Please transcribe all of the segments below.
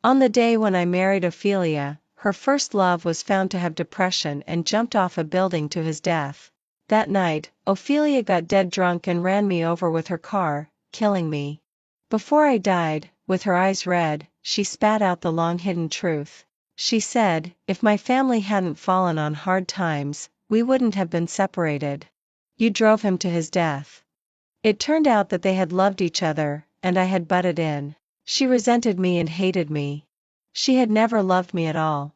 On the day when I married Ophelia, her first love was found to have depression and jumped off a building to his death. That night, Ophelia got dead drunk and ran me over with her car, killing me. Before I died, with her eyes red, she spat out the long-hidden truth. She said, if my family hadn't fallen on hard times, we wouldn't have been separated. You drove him to his death. It turned out that they had loved each other, and I had butted in. She resented me and hated me. She had never loved me at all.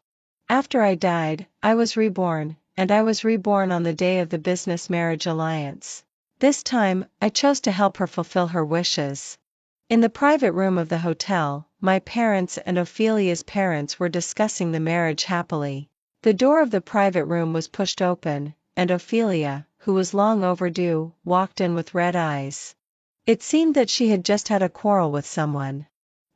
After I died, I was reborn, and I was reborn on the day of the business-marriage alliance. This time, I chose to help her fulfill her wishes. In the private room of the hotel, my parents and Ophelia's parents were discussing the marriage happily. The door of the private room was pushed open, and Ophelia, who was long overdue, walked in with red eyes. It seemed that she had just had a quarrel with someone.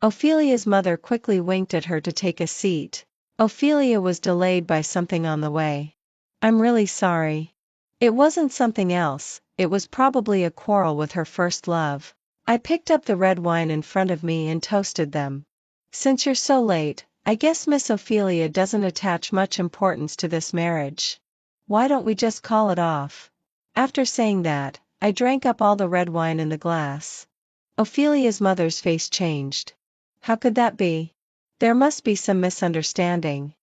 Ophelia's mother quickly winked at her to take a seat. Ophelia was delayed by something on the way. I'm really sorry. It wasn't something else, it was probably a quarrel with her first love. I picked up the red wine in front of me and toasted them. Since you're so late, I guess Miss Ophelia doesn't attach much importance to this marriage. Why don't we just call it off? After saying that, I drank up all the red wine in the glass. Ophelia's mother's face changed. How could that be? There must be some misunderstanding.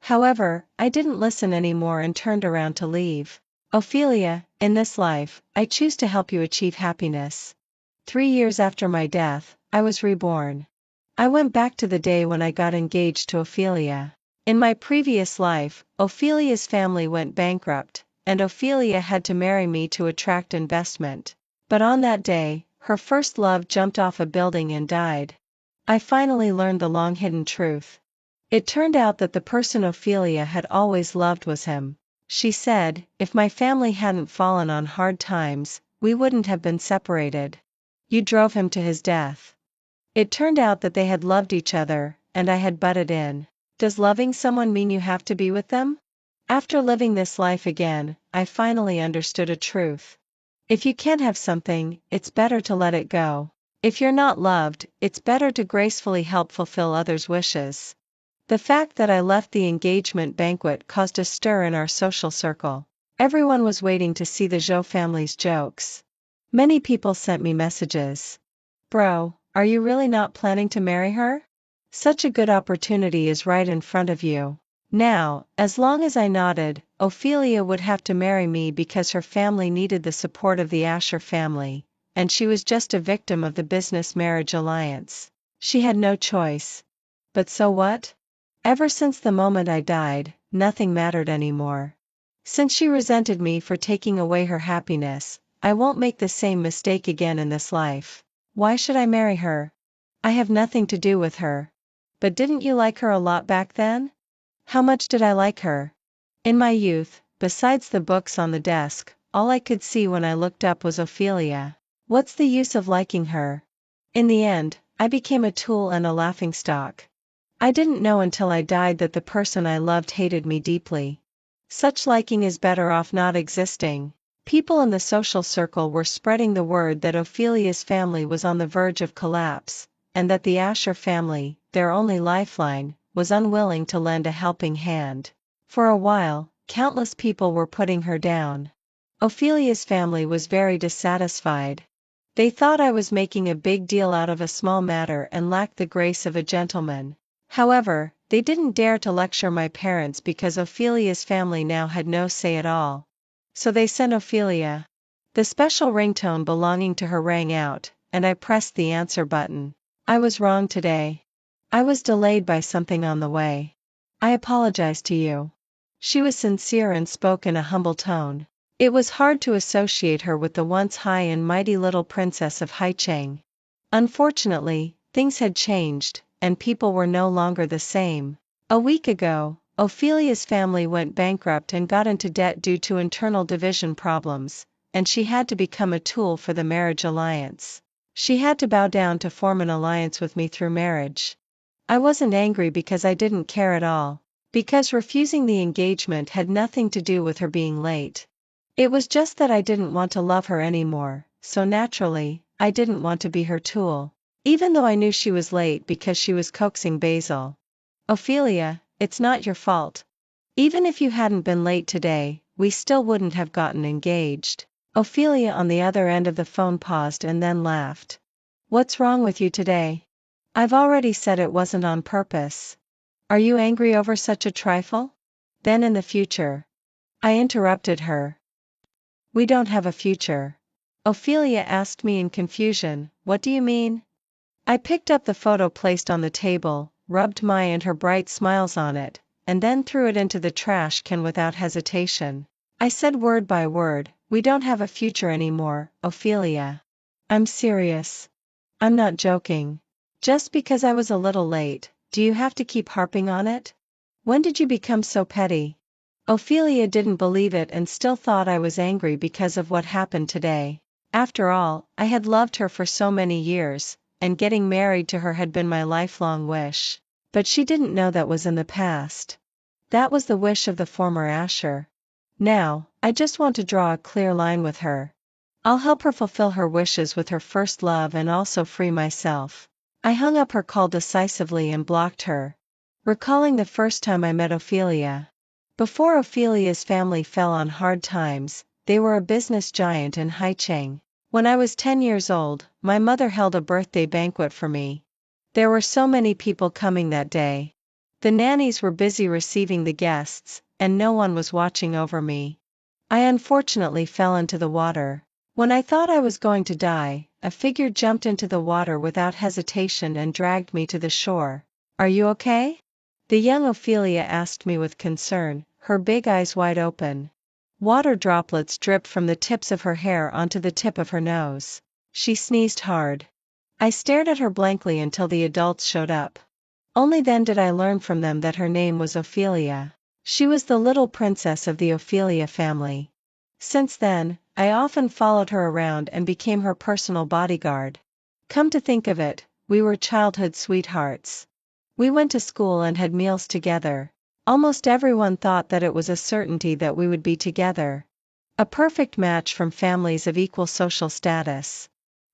However, I didn't listen anymore and turned around to leave. Ophelia, in this life, I choose to help you achieve happiness. 3 years after my death, I was reborn. I went back to the day when I got engaged to Ophelia. In my previous life, Ophelia's family went bankrupt, and Ophelia had to marry me to attract investment. But on that day, her first love jumped off a building and died. I finally learned the long-hidden truth. It turned out that the person Ophelia had always loved was him. She said, if my family hadn't fallen on hard times, we wouldn't have been separated. You drove him to his death. It turned out that they had loved each other, and I had butted in. Does loving someone mean you have to be with them? After living this life again, I finally understood a truth. If you can't have something, it's better to let it go. If you're not loved, it's better to gracefully help fulfill others' wishes. The fact that I left the engagement banquet caused a stir in our social circle. Everyone was waiting to see the Zhou family's jokes. Many people sent me messages. Bro, are you really not planning to marry her? Such a good opportunity is right in front of you. Now, as long as I nodded, Ophelia would have to marry me because her family needed the support of the Asher family, and she was just a victim of the business-marriage alliance. She had no choice. But so what? Ever since the moment I died, nothing mattered anymore. Since she resented me for taking away her happiness, I won't make the same mistake again in this life. Why should I marry her? I have nothing to do with her. But didn't you like her a lot back then? How much did I like her? In my youth, besides the books on the desk, all I could see when I looked up was Ophelia. What's the use of liking her? In the end, I became a tool and a laughingstock. I didn't know until I died that the person I loved hated me deeply. Such liking is better off not existing. People in the social circle were spreading the word that Ophelia's family was on the verge of collapse, and that the Asher family, their only lifeline, was unwilling to lend a helping hand. For a while, countless people were putting her down. Ophelia's family was very dissatisfied. They thought I was making a big deal out of a small matter and lacked the grace of a gentleman. However, they didn't dare to lecture my parents because Ophelia's family now had no say at all. So they sent Ophelia. The special ringtone belonging to her rang out, and I pressed the answer button. I was wrong today. I was delayed by something on the way. I apologize to you. She was sincere and spoke in a humble tone. It was hard to associate her with the once high and mighty little princess of Haicheng. Unfortunately, things had changed, and people were no longer the same. A week ago, Ophelia's family went bankrupt and got into debt due to internal division problems, and she had to become a tool for the marriage alliance. She had to bow down to form an alliance with me through marriage. I wasn't angry because I didn't care at all, because refusing the engagement had nothing to do with her being late. It was just that I didn't want to love her anymore, so naturally, I didn't want to be her tool. even though I knew she was late because she was coaxing Basil. Ophelia, it's not your fault. Even if you hadn't been late today, we still wouldn't have gotten engaged. Ophelia on the other end of the phone paused and then laughed. What's wrong with you today? I've already said it wasn't on purpose. Are you angry over such a trifle? Then in the future. I interrupted her. We don't have a future. Ophelia asked me in confusion, what do you mean? I picked up the photo placed on the table, rubbed my and her bright smiles on it, and then threw it into the trash can without hesitation. I said word by word, we don't have a future anymore, Ophelia. I'm serious. I'm not joking. Just because I was a little late, do you have to keep harping on it? When did you become so petty? Ophelia didn't believe it and still thought I was angry because of what happened today. After all, I had loved her for so many years, and getting married to her had been my lifelong wish. But she didn't know that was in the past. That was the wish of the former Asher. Now, I just want to draw a clear line with her. I'll help her fulfill her wishes with her first love and also free myself. I hung up her call decisively and blocked her. Recalling the first time I met Ophelia. Before Ophelia's family fell on hard times, they were a business giant in Haicheng. When I was 10 years old, my mother held a birthday banquet for me. There were so many people coming that day. The nannies were busy receiving the guests, and no one was watching over me. I unfortunately fell into the water. When I thought I was going to die, a figure jumped into the water without hesitation and dragged me to the shore. Are you okay? The young Ophelia asked me with concern, her big eyes wide open. Water droplets dripped from the tips of her hair onto the tip of her nose. She sneezed hard. I stared at her blankly until the adults showed up. Only then did I learn from them that her name was Ophelia. She was the little princess of the Ophelia family. Since then, I often followed her around and became her personal bodyguard. Come to think of it, we were childhood sweethearts. We went to school and had meals together. Almost everyone thought that it was a certainty that we would be together. A perfect match from families of equal social status.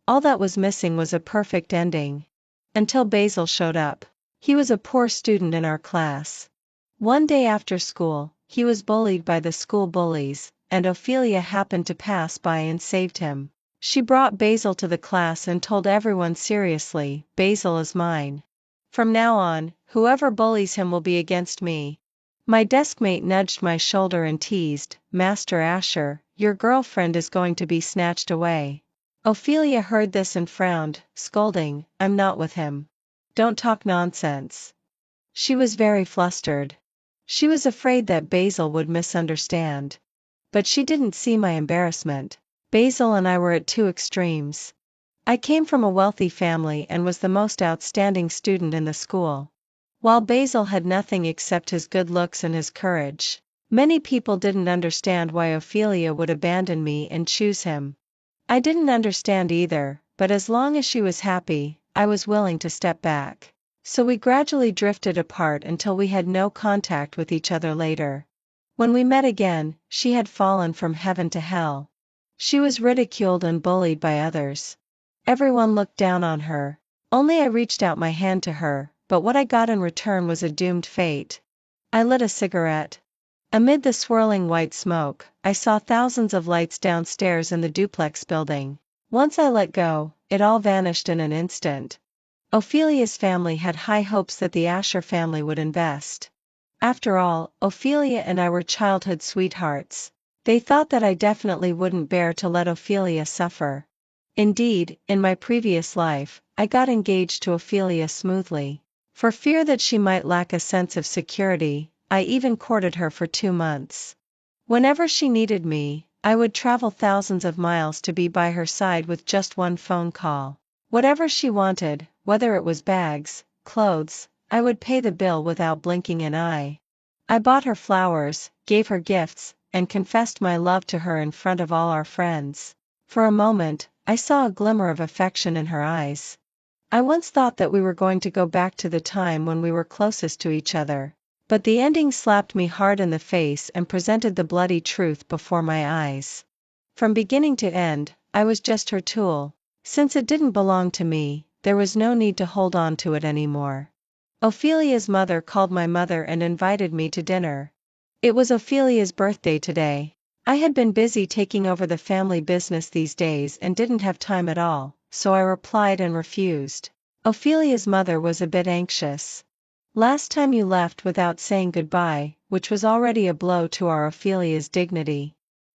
All that was missing was a perfect ending. Until Basil showed up. He was a poor student in our class. One day after school, he was bullied by the school bullies, and Ophelia happened to pass by and saved him. She brought Basil to the class and told everyone seriously, Basil is mine. From now on, whoever bullies him will be against me. My deskmate nudged my shoulder and teased, Master Asher, your girlfriend is going to be snatched away. Ophelia heard this and frowned, scolding, I'm not with him. Don't talk nonsense. She was very flustered. She was afraid that Basil would misunderstand. But she didn't see my embarrassment. Basil and I were at two extremes. I came from a wealthy family and was the most outstanding student in the school. While Basil had nothing except his good looks and his courage. Many people didn't understand why Ophelia would abandon me and choose him. I didn't understand either, but as long as she was happy, I was willing to step back. So we gradually drifted apart until we had no contact with each other later. When we met again, she had fallen from heaven to hell. She was ridiculed and bullied by others. Everyone looked down on her. Only I reached out my hand to her, but what I got in return was a doomed fate. I lit a cigarette. Amid the swirling white smoke, I saw thousands of lights downstairs in the duplex building. Once I let go, it all vanished in an instant. Ophelia's family had high hopes that the Asher family would invest. After all, Ophelia and I were childhood sweethearts. They thought that I definitely wouldn't bear to let Ophelia suffer. Indeed, in my previous life, I got engaged to Ophelia smoothly. For fear that she might lack a sense of security, I even courted her for 2 months. Whenever she needed me, I would travel thousands of miles to be by her side with just one phone call. Whatever she wanted, whether it was bags, clothes, I would pay the bill without blinking an eye. I bought her flowers, gave her gifts, and confessed my love to her in front of all our friends. For a moment, I saw a glimmer of affection in her eyes. I once thought that we were going to go back to the time when we were closest to each other. But the ending slapped me hard in the face and presented the bloody truth before my eyes. From beginning to end, I was just her tool. Since it didn't belong to me, there was no need to hold on to it anymore. Ophelia's mother called my mother and invited me to dinner. It was Ophelia's birthday today. I had been busy taking over the family business these days and didn't have time at all, so I replied and refused. Ophelia's mother was a bit anxious. Last time you left without saying goodbye, which was already a blow to our Ophelia's dignity.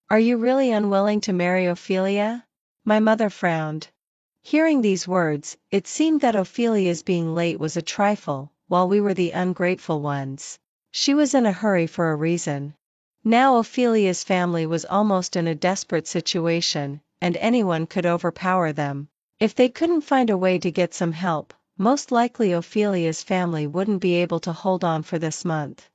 Are you really unwilling to marry Ophelia? My mother frowned. Hearing these words, it seemed that Ophelia's being late was a trifle, while we were the ungrateful ones. She was in a hurry for a reason. Now Ophelia's family was almost in a desperate situation, and anyone could overpower them. If they couldn't find a way to get some help, most likely Ophelia's family wouldn't be able to hold on for this month.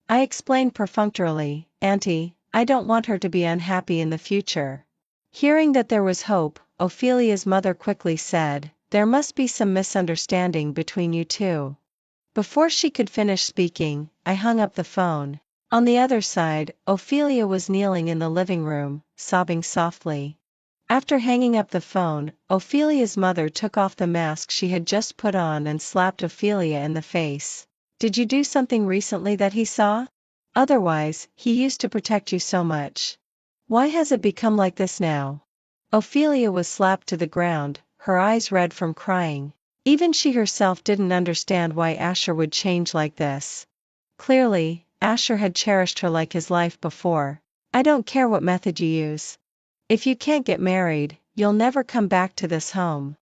I explained perfunctorily, Auntie, I don't want her to be unhappy in the future. Hearing that there was hope, Ophelia's mother quickly said, there must be some misunderstanding between you two. Before she could finish speaking, I hung up the phone. On the other side, Ophelia was kneeling in the living room, sobbing softly. After hanging up the phone, Ophelia's mother took off the mask she had just put on and slapped Ophelia in the face. Did you do something recently that he saw? Otherwise, he used to protect you so much. Why has it become like this now? Ophelia was slapped to the ground, her eyes red from crying. Even she herself didn't understand why Asher would change like this. Clearly, Asher had cherished her like his life before. I don't care what method you use. If you can't get married, you'll never come back to this home.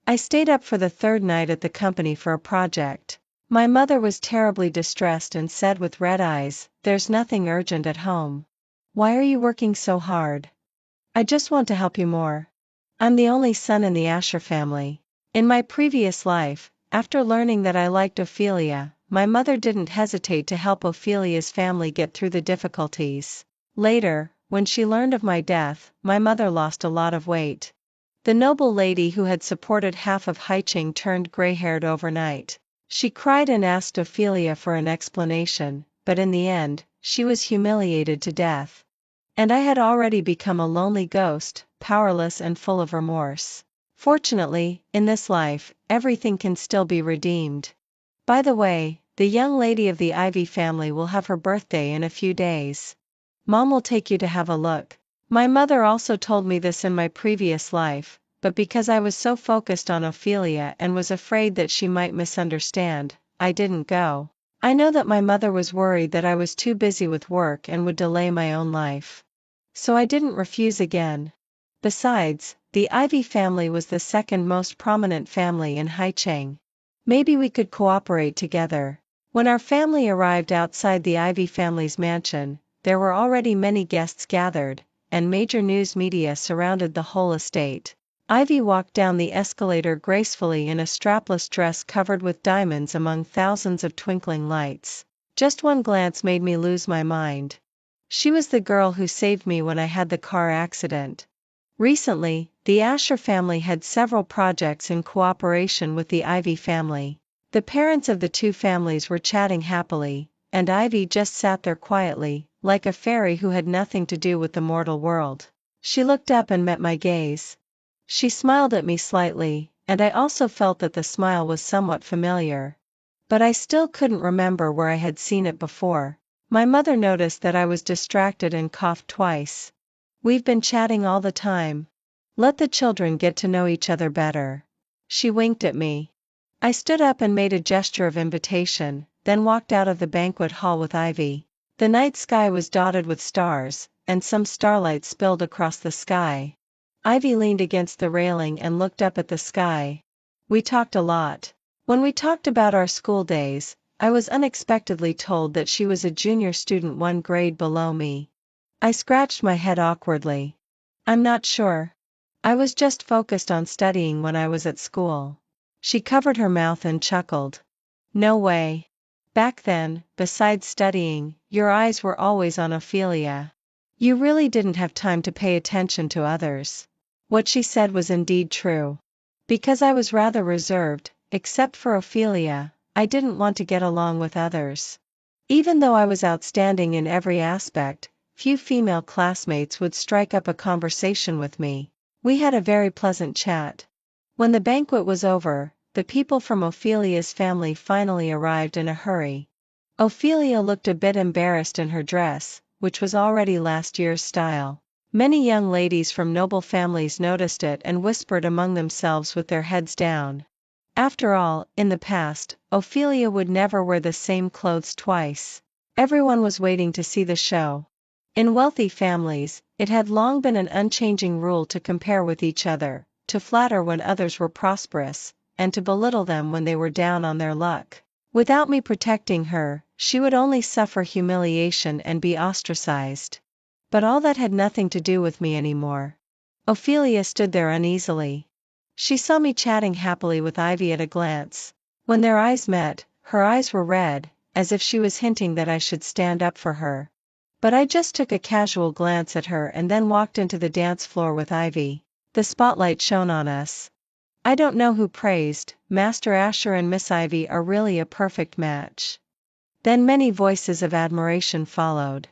I stayed up for the third night at the company for a project. My mother was terribly distressed and said with red eyes, there's nothing urgent at home. Why are you working so hard? I just want to help you more. I'm the only son in the Asher family. In my previous life, after learning that I liked Ophelia, my mother didn't hesitate to help Ophelia's family get through the difficulties. Later, when she learned of my death, my mother lost a lot of weight. The noble lady who had supported half of Haicheng turned gray-haired overnight. She cried and asked Ophelia for an explanation, but in the end, she was humiliated to death. And I had already become a lonely ghost, powerless and full of remorse. Fortunately, in this life, everything can still be redeemed. By the way, the young lady of the Ivy family will have her birthday in a few days. Mom will take you to have a look. My mother also told me this in my previous life, but because I was so focused on Ophelia and was afraid that she might misunderstand, I didn't go. I know that my mother was worried that I was too busy with work and would delay my own life. So I didn't refuse again. Besides, the Ivy family was the second most prominent family in Haicheng. Maybe we could cooperate together. When our family arrived outside the Ivy family's mansion, there were already many guests gathered, and major news media surrounded the whole estate. Ivy walked down the escalator gracefully in a strapless dress covered with diamonds among thousands of twinkling lights. Just one glance made me lose my mind. She was the girl who saved me when I had the car accident. Recently, the Asher family had several projects in cooperation with the Ivy family. The parents of the two families were chatting happily, and Ivy just sat there quietly, like a fairy who had nothing to do with the mortal world. She looked up and met my gaze. She smiled at me slightly, and I also felt that the smile was somewhat familiar. But I still couldn't remember where I had seen it before. My mother noticed that I was distracted and coughed twice. We've been chatting all the time. Let the children get to know each other better. She winked at me. I stood up and made a gesture of invitation, then walked out of the banquet hall with Ivy. The night sky was dotted with stars, and some starlight spilled across the sky. Ivy leaned against the railing and looked up at the sky. We talked a lot. When we talked about our school days, I was unexpectedly told that she was a junior student one grade below me. I scratched my head awkwardly. I'm not sure. I was just focused on studying when I was at school. She covered her mouth and chuckled. No way. Back then, besides studying, your eyes were always on Ophelia. You really didn't have time to pay attention to others. What she said was indeed true. Because I was rather reserved, except for Ophelia, I didn't want to get along with others. Even though I was outstanding in every aspect, few female classmates would strike up a conversation with me. We had a very pleasant chat. When the banquet was over, the people from Ophelia's family finally arrived in a hurry. Ophelia looked a bit embarrassed in her dress, which was already last year's style. Many young ladies from noble families noticed it and whispered among themselves with their heads down. After all, in the past, Ophelia would never wear the same clothes twice. Everyone was waiting to see the show. In wealthy families, it had long been an unchanging rule to compare with each other, to flatter when others were prosperous, and to belittle them when they were down on their luck. Without me protecting her, she would only suffer humiliation and be ostracized. But all that had nothing to do with me anymore. Ophelia stood there uneasily. She saw me chatting happily with Ivy at a glance. When their eyes met, her eyes were red, as if she was hinting that I should stand up for her. But I just took a casual glance at her and then walked into the dance floor with Ivy. The spotlight shone on us. I don't know who praised, Master Asher and Miss Ivy are really a perfect match. Then many voices of admiration followed.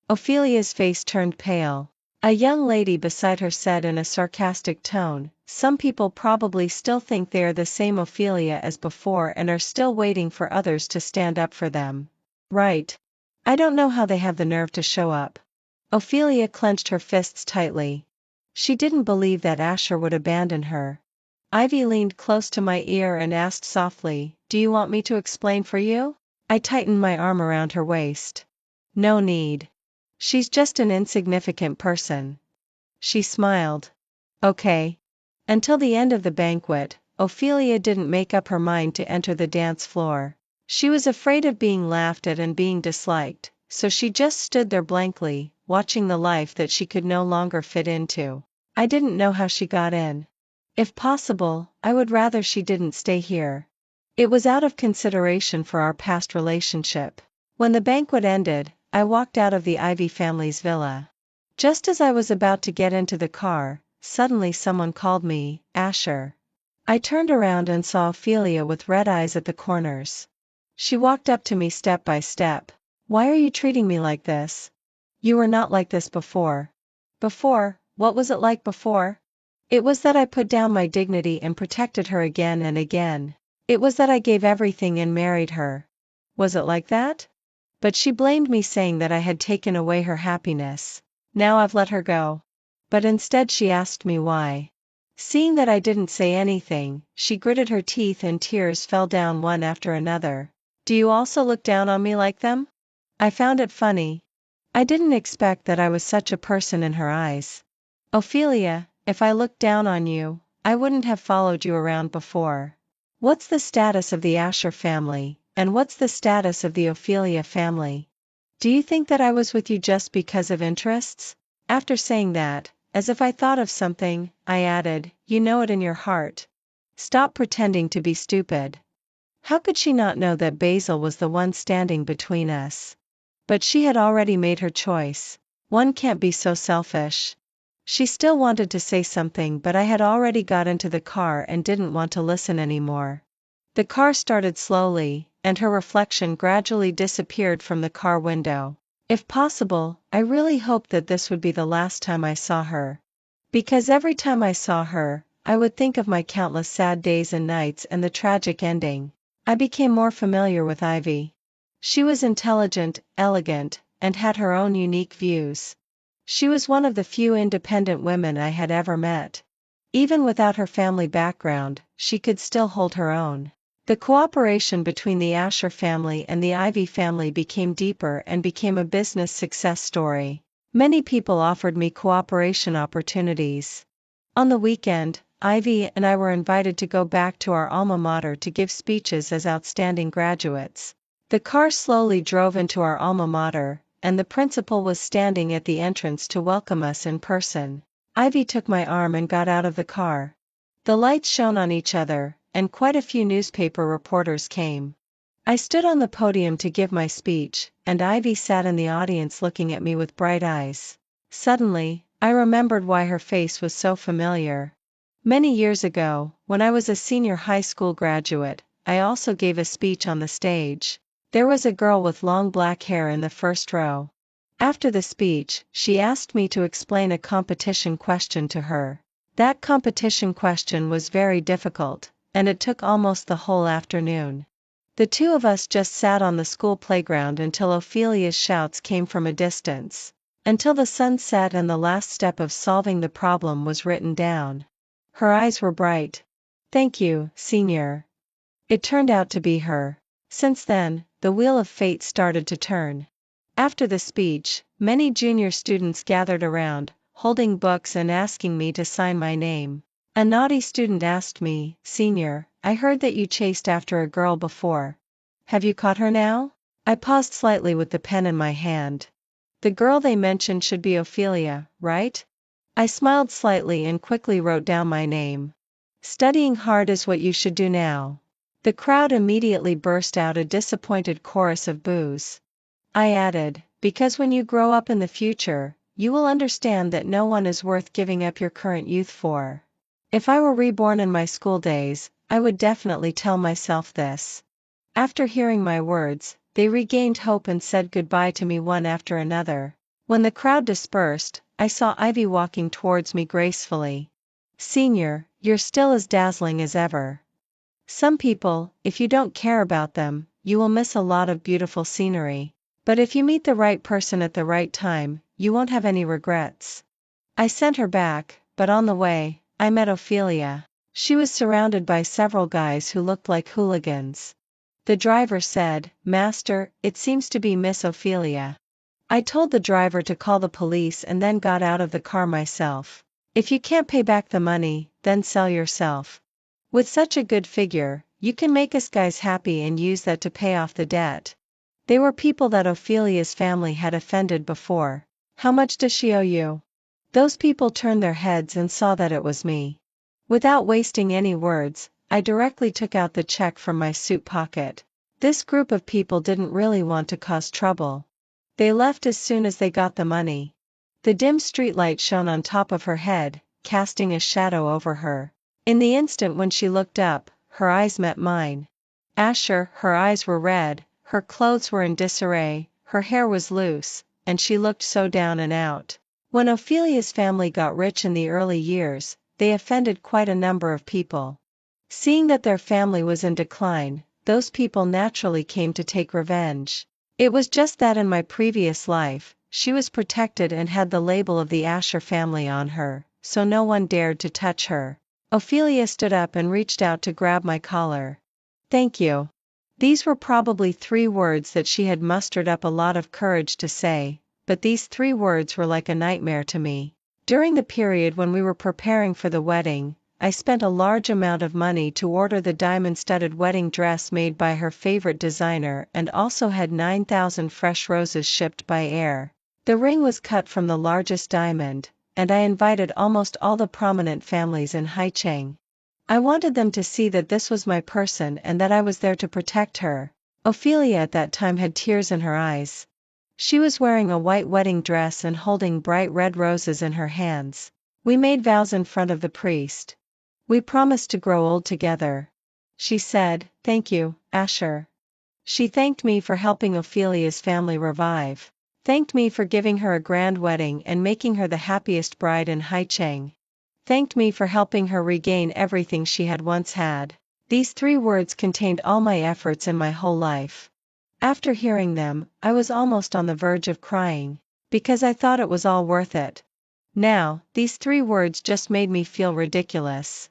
Ophelia's face turned pale. A young lady beside her said in a sarcastic tone, "Some people probably still think they are the same Ophelia as before and are still waiting for others to stand up for them." Right. I don't know how they have the nerve to show up. Ophelia clenched her fists tightly. She didn't believe that Asher would abandon her. Ivy leaned close to my ear and asked softly, "Do you want me to explain for you?" I tightened my arm around her waist. "No need. She's just an insignificant person." She smiled. "Okay." Until the end of the banquet, Ophelia didn't make up her mind to enter the dance floor. She was afraid of being laughed at and being disliked, so she just stood there blankly, watching the life that she could no longer fit into. I didn't know how she got in. If possible, I would rather she didn't stay here. It was out of consideration for our past relationship. When the banquet ended, I walked out of the Ivy family's villa. Just as I was about to get into the car, suddenly someone called me, "Asher." I turned around and saw Ophelia with red eyes at the corners. She walked up to me step by step. "Why are you treating me like this? You were not like this before." Before? What was it like before? It was that I put down my dignity and protected her again and again. It was that I gave everything and married her. Was it like that? But she blamed me, saying that I had taken away her happiness. Now I've let her go. But instead she asked me why. Seeing that I didn't say anything, she gritted her teeth and tears fell down one after another. "Do you also look down on me like them?" I found it funny. I didn't expect that I was such a person in her eyes. "Ophelia, if I looked down on you, I wouldn't have followed you around before. What's the status of the Asher family, and what's the status of the Ophelia family? Do you think that I was with you just because of interests?" After saying that, as if I thought of something, I added, "You know it in your heart. Stop pretending to be stupid." How could she not know that Basil was the one standing between us? But she had already made her choice. One can't be so selfish. She still wanted to say something, but I had already got into the car and didn't want to listen anymore. The car started slowly, and her reflection gradually disappeared from the car window. If possible, I really hoped that this would be the last time I saw her. Because every time I saw her, I would think of my countless sad days and nights and the tragic ending. I became more familiar with Ivy. She was intelligent, elegant, and had her own unique views. She was one of the few independent women I had ever met. Even without her family background, she could still hold her own. The cooperation between the Asher family and the Ivy family became deeper and became a business success story. Many people offered me cooperation opportunities. On the weekend, Ivy and I were invited to go back to our alma mater to give speeches as outstanding graduates. The car slowly drove into our alma mater, and the principal was standing at the entrance to welcome us in person. Ivy took my arm and got out of the car. The lights shone on each other, and quite a few newspaper reporters came. I stood on the podium to give my speech, and Ivy sat in the audience looking at me with bright eyes. Suddenly, I remembered why her face was so familiar. Many years ago, when I was a senior high school graduate, I also gave a speech on the stage. There was a girl with long black hair in the first row. After the speech, she asked me to explain a competition question to her. That competition question was very difficult, and it took almost the whole afternoon. The two of us just sat on the school playground until Ophelia's shouts came from a distance. Until the sun set and the last step of solving the problem was written down. Her eyes were bright. "Thank you, Senior." It turned out to be her. Since then, the wheel of fate started to turn. After the speech, many junior students gathered around, holding books and asking me to sign my name. A naughty student asked me, "Senior, I heard that you chased after a girl before. Have you caught her now?" I paused slightly with the pen in my hand. "The girl they mentioned should be Ophelia, right?" I smiled slightly and quickly wrote down my name. "Studying hard is what you should do now." The crowd immediately burst out a disappointed chorus of boos. I added, "Because when you grow up in the future, you will understand that no one is worth giving up your current youth for." If I were reborn in my school days, I would definitely tell myself this. After hearing my words, they regained hope and said goodbye to me one after another. When the crowd dispersed, I saw Ivy walking towards me gracefully. "Senior, you're still as dazzling as ever." Some people, if you don't care about them, you will miss a lot of beautiful scenery. But if you meet the right person at the right time, you won't have any regrets. I sent her back, but on the way, I met Ophelia. She was surrounded by several guys who looked like hooligans. The driver said, "Master, it seems to be Miss Ophelia." I told the driver to call the police and then got out of the car myself. If you can't pay back the money, then sell yourself. With such a good figure, you can make us guys happy and use that to pay off the debt. They were people that Ophelia's family had offended before. "How much does she owe you?" Those people turned their heads and saw that it was me. Without wasting any words, I directly took out the check from my suit pocket. This group of people didn't really want to cause trouble. They left as soon as they got the money. The dim streetlight shone on top of her head, casting a shadow over her. In the instant when she looked up, her eyes met mine. Asher, her eyes were red, her clothes were in disarray, her hair was loose, and she looked so down and out. When Ophelia's family got rich in the early years, they offended quite a number of people. Seeing that their family was in decline, those people naturally came to take revenge. It was just that in my previous life, she was protected and had the label of the Asher family on her, so no one dared to touch her. Ophelia stood up and reached out to grab my collar. "Thank you." These were probably 3 words that she had mustered up a lot of courage to say, but these 3 words were like a nightmare to me. During the period when we were preparing for the wedding, I spent a large amount of money to order the diamond-studded wedding dress made by her favorite designer and also had 9,000 fresh roses shipped by air. The ring was cut from the largest diamond, and I invited almost all the prominent families in Haicheng. I wanted them to see that this was my person and that I was there to protect her. Ophelia at that time had tears in her eyes. She was wearing a white wedding dress and holding bright red roses in her hands. We made vows in front of the priest. We promised to grow old together. She said, "Thank you, Asher." She thanked me for helping Ophelia's family revive. Thanked me for giving her a grand wedding and making her the happiest bride in Haicheng. Thanked me for helping her regain everything she had once had. These 3 words contained all my efforts in my whole life. After hearing them, I was almost on the verge of crying, because I thought it was all worth it. Now, these 3 words just made me feel ridiculous.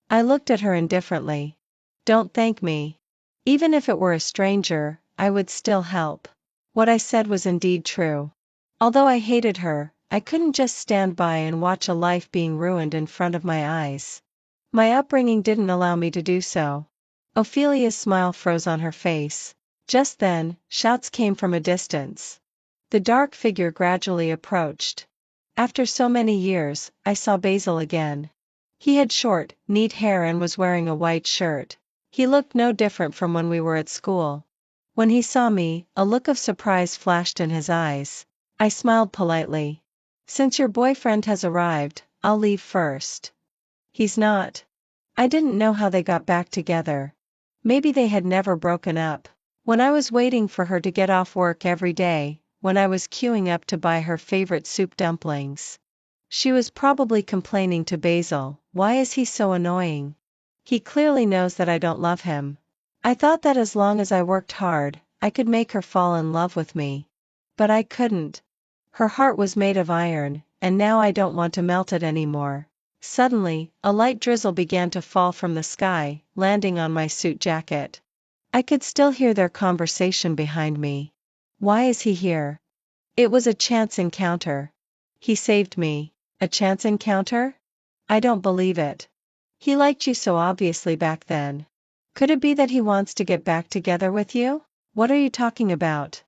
I looked at her indifferently. "Don't thank me. Even if it were a stranger, I would still help." What I said was indeed true. Although I hated her, I couldn't just stand by and watch a life being ruined in front of my eyes. My upbringing didn't allow me to do so. Ophelia's smile froze on her face. Just then, shouts came from a distance. The dark figure gradually approached. After so many years, I saw Basil again. He had short, neat hair and was wearing a white shirt. He looked no different from when we were at school. When he saw me, a look of surprise flashed in his eyes. I smiled politely. "Since your boyfriend has arrived, I'll leave first." "He's not." I didn't know how they got back together. Maybe they had never broken up. When I was waiting for her to get off work every day, when I was queuing up to buy her favorite soup dumplings, she was probably complaining to Basil, "Why is he so annoying?" He clearly knows that I don't love him. I thought that as long as I worked hard, I could make her fall in love with me. But I couldn't. Her heart was made of iron, and now I don't want to melt it anymore. Suddenly, a light drizzle began to fall from the sky, landing on my suit jacket. I could still hear their conversation behind me. Why is he here? It was a chance encounter. He saved me. A chance encounter? I don't believe it. He liked you so obviously back then. Could it be that he wants to get back together with you? What are you talking about?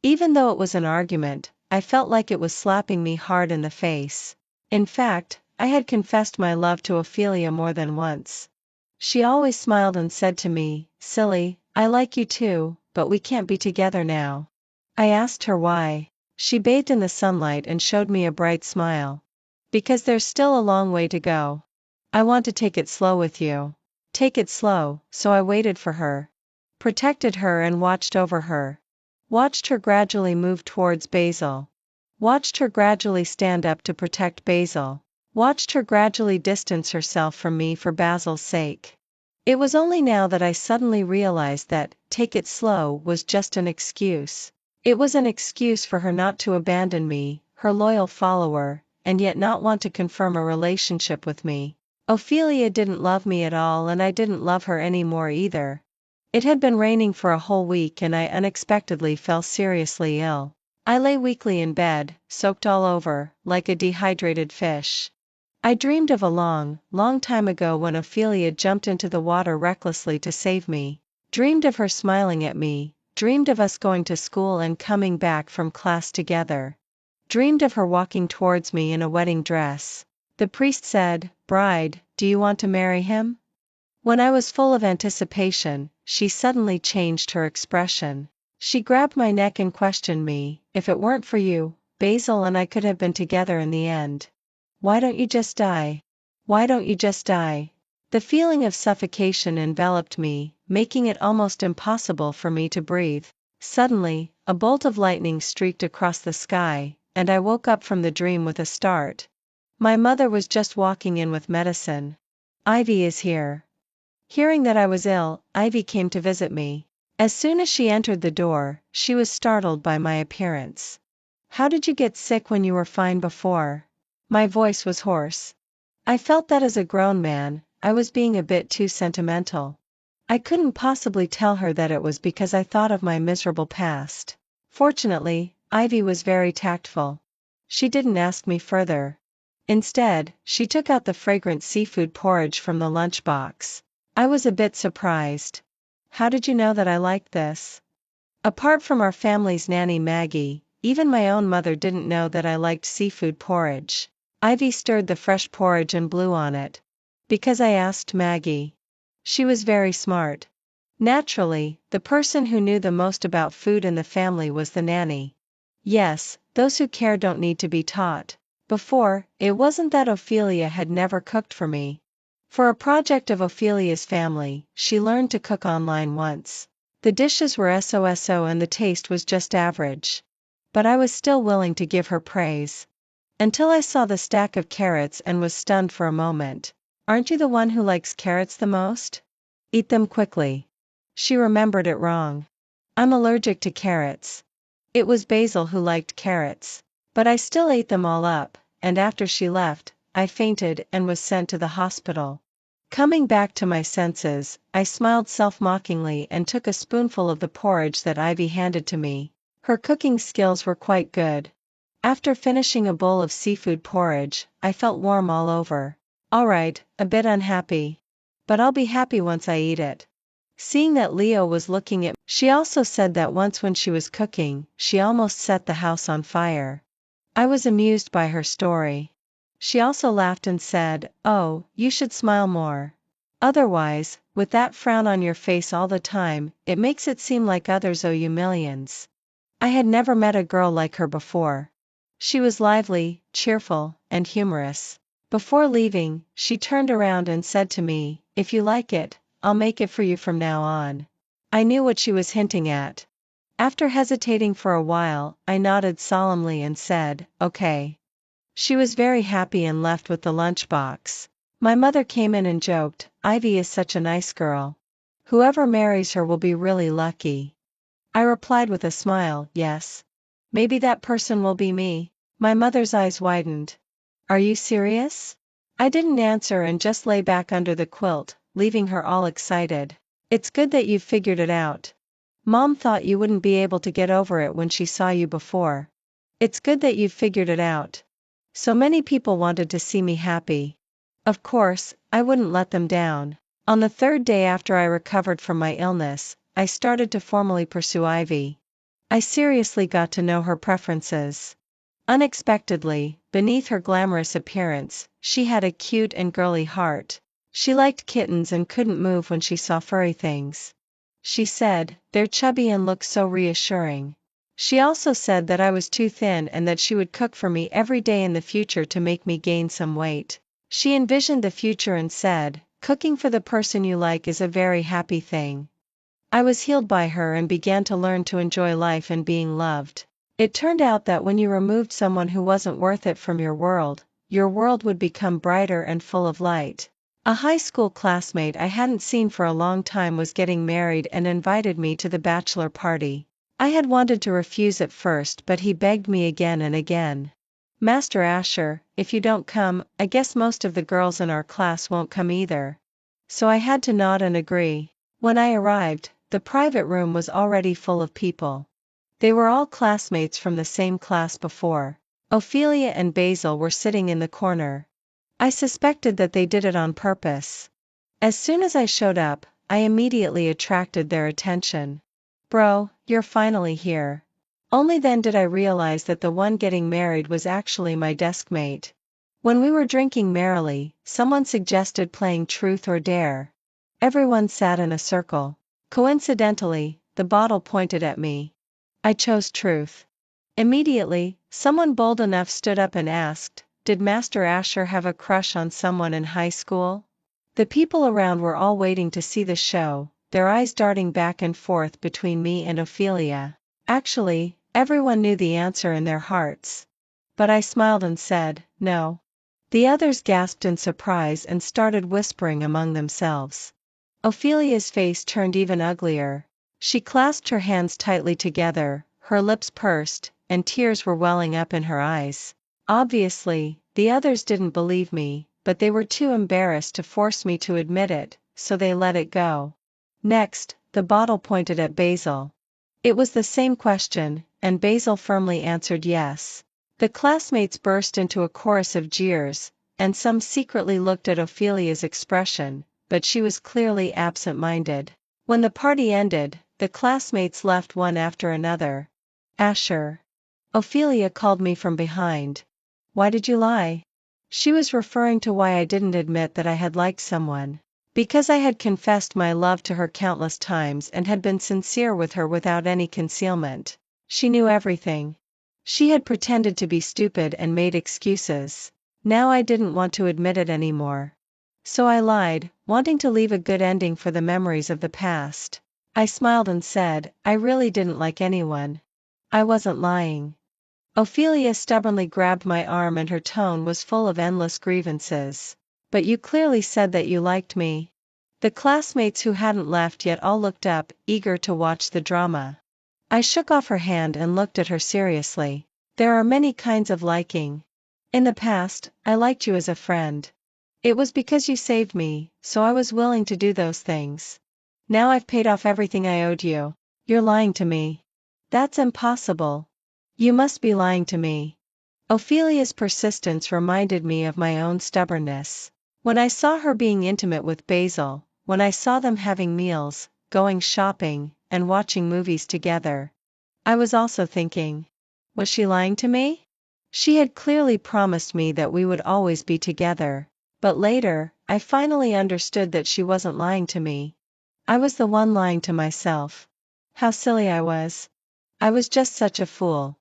Even though it was an argument, I felt like it was slapping me hard in the face. In fact, I had confessed my love to Ophelia more than once. She always smiled and said to me, "Silly, I like you too, but we can't be together now." I asked her why. She bathed in the sunlight and showed me a bright smile. "Because there's still a long way to go. I want to take it slow with you." Take it slow, so I waited for her. Protected her and watched over her. Watched her gradually move towards Basil. Watched her gradually stand up to protect Basil. Watched her gradually distance herself from me for Basil's sake. It was only now that I suddenly realized that, take it slow, was just an excuse. It was an excuse for her not to abandon me, her loyal follower, and yet not want to confirm a relationship with me. Ophelia didn't love me at all, and I didn't love her anymore either. It had been raining for a whole week and I unexpectedly fell seriously ill. I lay weakly in bed, soaked all over, like a dehydrated fish. I dreamed of a long, long time ago when Ophelia jumped into the water recklessly to save me. Dreamed of her smiling at me, dreamed of us going to school and coming back from class together. Dreamed of her walking towards me in a wedding dress. The priest said, "Bride, do you want to marry him?" When I was full of anticipation, she suddenly changed her expression. She grabbed my neck and questioned me, "If it weren't for you, Basil and I could have been together in the end. Why don't you just die? Why don't you just die?" The feeling of suffocation enveloped me, making it almost impossible for me to breathe. Suddenly, a bolt of lightning streaked across the sky, and I woke up from the dream with a start. My mother was just walking in with medicine. "Ivy is here." Hearing that I was ill, Ivy came to visit me. As soon as she entered the door, she was startled by my appearance. "How did you get sick when you were fine before?" My voice was hoarse. I felt that as a grown man, I was being a bit too sentimental. I couldn't possibly tell her that it was because I thought of my miserable past. Fortunately, Ivy was very tactful. She didn't ask me further. Instead, she took out the fragrant seafood porridge from the lunchbox. I was a bit surprised. "How did you know that I liked this?" Apart from our family's nanny Maggie, even my own mother didn't know that I liked seafood porridge. Ivy stirred the fresh porridge and blew on it. "Because I asked Maggie." She was very smart. Naturally, the person who knew the most about food in the family was the nanny. Yes, those who care don't need to be taught. Before, it wasn't that Ophelia had never cooked for me. For a project of Ophelia's family, she learned to cook online once. The dishes were so and the taste was just average. But I was still willing to give her praise. Until I saw the stack of carrots and was stunned for a moment. "Aren't you the one who likes carrots the most? Eat them quickly." She remembered it wrong. "I'm allergic to carrots." It was Basil who liked carrots. But I still ate them all up, and after she left, I fainted and was sent to the hospital. Coming back to my senses, I smiled self-mockingly and took a spoonful of the porridge that Ivy handed to me. Her cooking skills were quite good. After finishing a bowl of seafood porridge, I felt warm all over. All right, a bit unhappy. But I'll be happy once I eat it. Seeing that Leo was looking at me, she also said that once when she was cooking, she almost set the house on fire. I was amused by her story. She also laughed and said, "Oh, you should smile more. Otherwise, with that frown on your face all the time, it makes it seem like others owe you millions." I had never met a girl like her before. She was lively, cheerful, and humorous. Before leaving, she turned around and said to me, "If you like it, I'll make it for you from now on." I knew what she was hinting at. After hesitating for a while, I nodded solemnly and said, "Okay." She was very happy and left with the lunchbox. My mother came in and joked, "Ivy is such a nice girl. Whoever marries her will be really lucky." I replied with a smile, "Yes. Maybe that person will be me." My mother's eyes widened. "Are you serious?" I didn't answer and just lay back under the quilt, leaving her all excited. "It's good that you've figured it out. Mom thought you wouldn't be able to get over it when she saw you before. It's good that you've figured it out. So many people wanted to see me happy. Of course, I wouldn't let them down." On the third day after I recovered from my illness, I started to formally pursue Ivy. I seriously got to know her preferences. Unexpectedly, beneath her glamorous appearance, she had a cute and girly heart. She liked kittens and couldn't move when she saw furry things. She said, "They're chubby and look so reassuring." She also said that I was too thin and that she would cook for me every day in the future to make me gain some weight. She envisioned the future and said, "Cooking for the person you like is a very happy thing." I was healed by her and began to learn to enjoy life and being loved. It turned out that when you removed someone who wasn't worth it from your world would become brighter and full of light. A high school classmate I hadn't seen for a long time was getting married and invited me to the bachelor party. I had wanted to refuse at first, but he begged me again and again. "Master Asher, if you don't come, I guess most of the girls in our class won't come either." So I had to nod and agree. When I arrived, the private room was already full of people. They were all classmates from the same class before. Ophelia and Basil were sitting in the corner. I suspected that they did it on purpose. As soon as I showed up, I immediately attracted their attention. "Bro, you're finally here." Only then did I realize that the one getting married was actually my desk mate. When we were drinking merrily, someone suggested playing Truth or Dare. Everyone sat in a circle. Coincidentally, the bottle pointed at me. I chose Truth. Immediately, someone bold enough stood up and asked, "Did Master Asher have a crush on someone in high school?" The people around were all waiting to see the show, their eyes darting back and forth between me and Ophelia. Actually, everyone knew the answer in their hearts. But I smiled and said, "No." The others gasped in surprise and started whispering among themselves. Ophelia's face turned even uglier. She clasped her hands tightly together, her lips pursed, and tears were welling up in her eyes. Obviously, the others didn't believe me, but they were too embarrassed to force me to admit it, so they let it go. Next, the bottle pointed at Basil. It was the same question, and Basil firmly answered yes. The classmates burst into a chorus of jeers, and some secretly looked at Ophelia's expression, but she was clearly absent-minded. When the party ended, the classmates left one after another. "Asher." Ophelia called me from behind. "Why did you lie?" She was referring to why I didn't admit that I had liked someone. Because I had confessed my love to her countless times and had been sincere with her without any concealment. She knew everything. She had pretended to be stupid and made excuses. Now I didn't want to admit it anymore. So I lied, wanting to leave a good ending for the memories of the past. I smiled and said, "I really didn't like anyone." I wasn't lying. Ophelia stubbornly grabbed my arm and her tone was full of endless grievances. "But you clearly said that you liked me." The classmates who hadn't left yet all looked up, eager to watch the drama. I shook off her hand and looked at her seriously. "There are many kinds of liking. In the past, I liked you as a friend. It was because you saved me, so I was willing to do those things. Now I've paid off everything I owed you. You're lying to me." "That's impossible." "You must be lying to me." Ophelia's persistence reminded me of my own stubbornness. When I saw her being intimate with Basil, when I saw them having meals, going shopping, and watching movies together, I was also thinking, was she lying to me? She had clearly promised me that we would always be together. But later, I finally understood that she wasn't lying to me. I was the one lying to myself. How silly I was. I was just such a fool.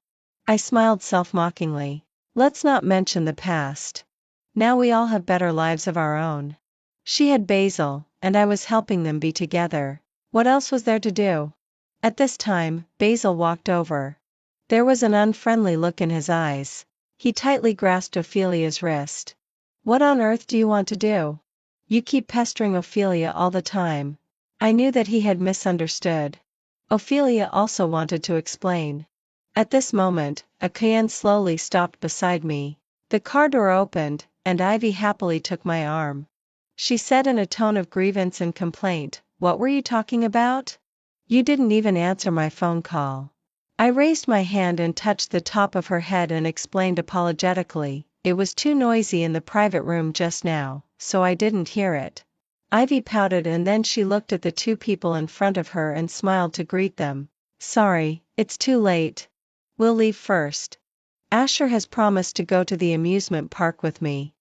I smiled self-mockingly. Let's not mention the past. Now we all have better lives of our own. She had Basil, and I was helping them be together. What else was there to do? At this time, Basil walked over. There was an unfriendly look in his eyes. He tightly grasped Ophelia's wrist. What on earth do you want to do? You keep pestering Ophelia all the time. I knew that he had misunderstood. Ophelia also wanted to explain. At this moment, a Cayenne slowly stopped beside me. The car door opened, and Ivy happily took my arm. She said in a tone of grievance and complaint, "What were you talking about? You didn't even answer my phone call." I raised my hand and touched the top of her head and explained apologetically, "It was too noisy in the private room just now, so I didn't hear it." Ivy pouted and then she looked at the two people in front of her and smiled to greet them. "Sorry, it's too late. We'll leave first. Asher has promised to go to the amusement park with me."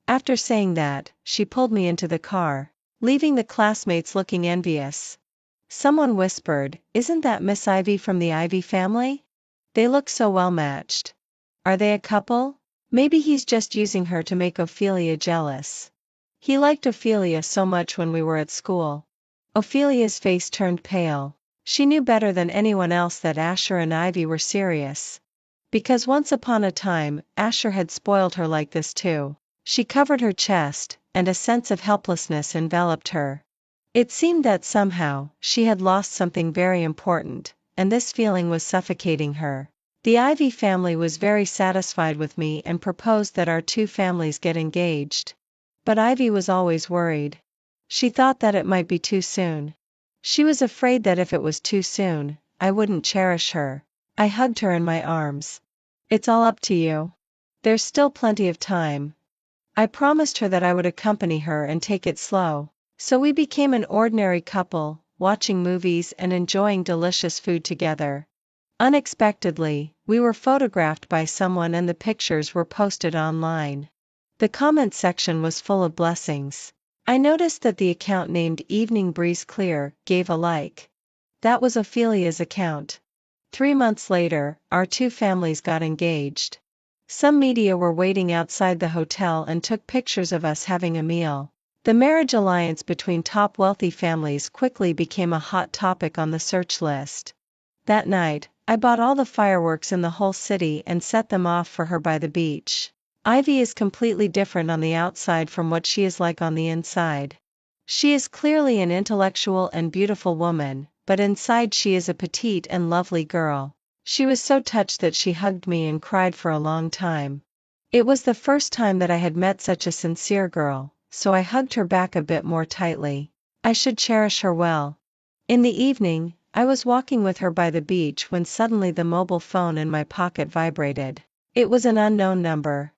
After saying that, she pulled me into the car, leaving the classmates looking envious. Someone whispered, "Isn't that Miss Ivy from the Ivy family? They look so well matched. Are they a couple? Maybe he's just using her to make Ophelia jealous. He liked Ophelia so much when we were at school." Ophelia's face turned pale. She knew better than anyone else that Asher and Ivy were serious. Because once upon a time, Asher had spoiled her like this too. She covered her chest, and a sense of helplessness enveloped her. It seemed that somehow, she had lost something very important, and this feeling was suffocating her. The Ivy family was very satisfied with me and proposed that our two families get engaged. But Ivy was always worried. She thought that it might be too soon. She was afraid that if it was too soon, I wouldn't cherish her. I hugged her in my arms. "It's all up to you. There's still plenty of time." I promised her that I would accompany her and take it slow. So we became an ordinary couple, watching movies and enjoying delicious food together. Unexpectedly, we were photographed by someone and the pictures were posted online. The comment section was full of blessings. I noticed that the account named Evening Breeze Clear gave a like. That was Ophelia's account. 3 months later, our two families got engaged. Some media were waiting outside the hotel and took pictures of us having a meal. The marriage alliance between top wealthy families quickly became a hot topic on the search list. That night, I bought all the fireworks in the whole city and set them off for her by the beach. Ivy is completely different on the outside from what she is like on the inside. She is clearly an intellectual and beautiful woman, but inside she is a petite and lovely girl. She was so touched that she hugged me and cried for a long time. It was the first time that I had met such a sincere girl, so I hugged her back a bit more tightly. I should cherish her well. In the evening, I was walking with her by the beach when suddenly the mobile phone in my pocket vibrated. It was an unknown number.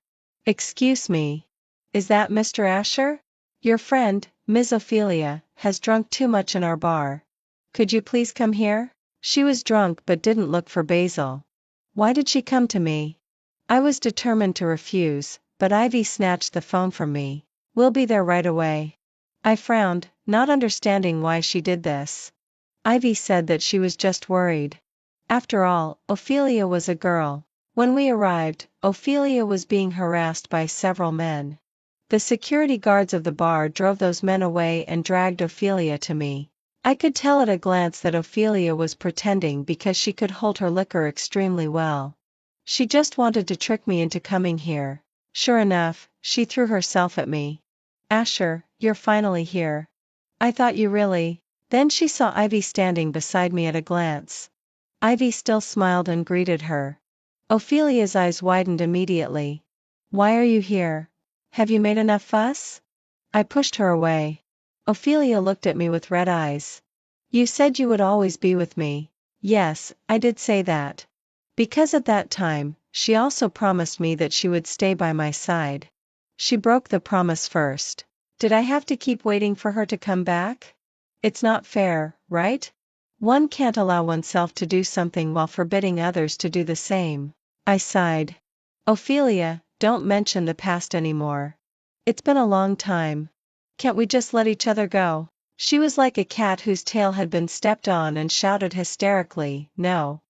"Excuse me. Is that Mr. Asher? Your friend, Miss Ophelia, has drunk too much in our bar. Could you please come here?" She was drunk but didn't look for Basil. Why did she come to me? I was determined to refuse, but Ivy snatched the phone from me. "We'll be there right away." I frowned, not understanding why she did this. Ivy said that she was just worried. After all, Ophelia was a girl. When we arrived, Ophelia was being harassed by several men. The security guards of the bar drove those men away and dragged Ophelia to me. I could tell at a glance that Ophelia was pretending because she could hold her liquor extremely well. She just wanted to trick me into coming here. Sure enough, she threw herself at me. "Asher, you're finally here. I thought you really..." Then she saw Ivy standing beside me at a glance. Ivy still smiled and greeted her. Ophelia's eyes widened immediately. "Why are you here? Have you made enough fuss?" I pushed her away. Ophelia looked at me with red eyes. "You said you would always be with me." Yes, I did say that. Because at that time, she also promised me that she would stay by my side. She broke the promise first. Did I have to keep waiting for her to come back? It's not fair, right? One can't allow oneself to do something while forbidding others to do the same. I sighed. "Ophelia, don't mention the past anymore. It's been a long time. Can't we just let each other go?" She was like a cat whose tail had been stepped on and shouted hysterically, "No.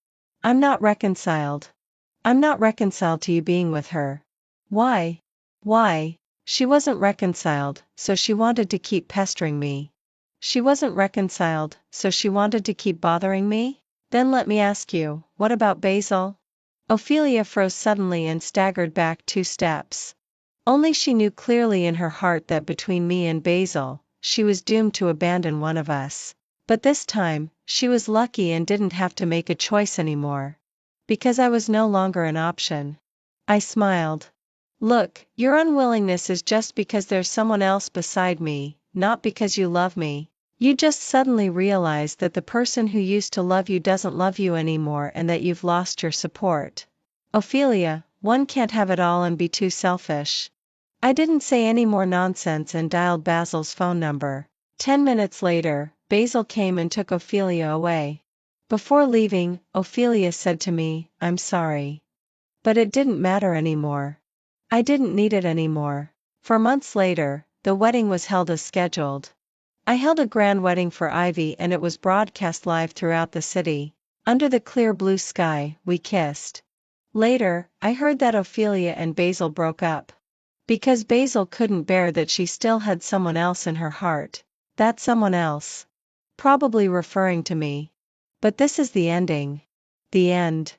I'm not reconciled. I'm not reconciled to you being with her." Why? Why? She wasn't reconciled, so she wanted to keep pestering me. She wasn't reconciled, so she wanted to keep bothering me? Then let me ask you, what about Basil? Ophelia froze suddenly and staggered back 2 steps. Only she knew clearly in her heart that between me and Basil, she was doomed to abandon one of us. But this time, she was lucky and didn't have to make a choice anymore. Because I was no longer an option. I smiled. Look, your unwillingness is just because there's someone else beside me, not because you love me. You just suddenly realize that the person who used to love you doesn't love you anymore and that you've lost your support. Ophelia, one can't have it all and be too selfish. I didn't say any more nonsense and dialed Basil's phone number. 10 minutes later, Basil came and took Ophelia away. Before leaving, Ophelia said to me, "I'm sorry. But it didn't matter anymore. I didn't need it anymore." 4 months later, the wedding was held as scheduled. I held a grand wedding for Ivy and it was broadcast live throughout the city. Under the clear blue sky, we kissed. Later, I heard that Ophelia and Basil broke up. Because Basil couldn't bear that she still had someone else in her heart. That someone else. Probably referring to me. But this is the ending. The end.